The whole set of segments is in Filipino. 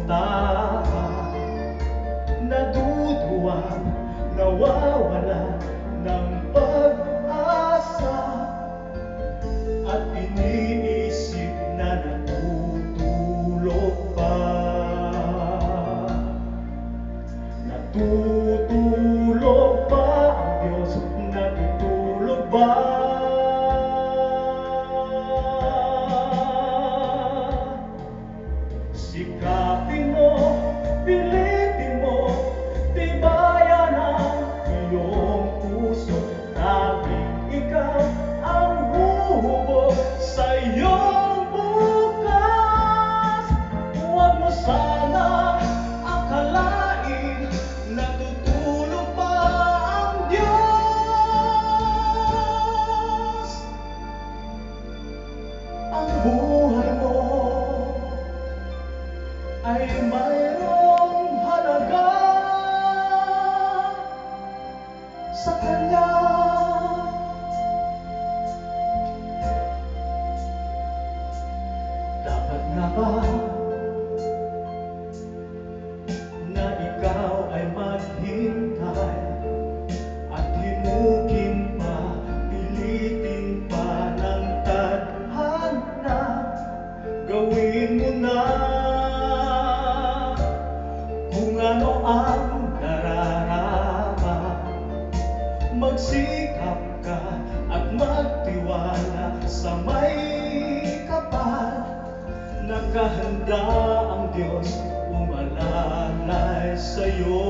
suportahan. Naduduwag, nawawala ng pag-asa, at iniisip na natutulog pa. Natutulog ba ang Diyos? Natutulog ba? Sikapin mo, pilitin mo, tibayan ang iyong puso. Tanging ikaw ang huhubog sa iyong bukas. Huwag mo sana akalain natutulog pa ang Diyos. Ang buhay mo ay mayroong halaga sa Kanya. Dapat nga ba na ikaw ay maghintay at hinugin pa, pilitin pa ng tadhana? Gawin mo na kung ano ang nararama. Magsikap ka at magtiwala sa may kapal. Nakahanda ang Diyos umalalay sa'yo.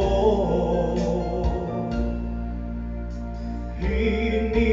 Hindi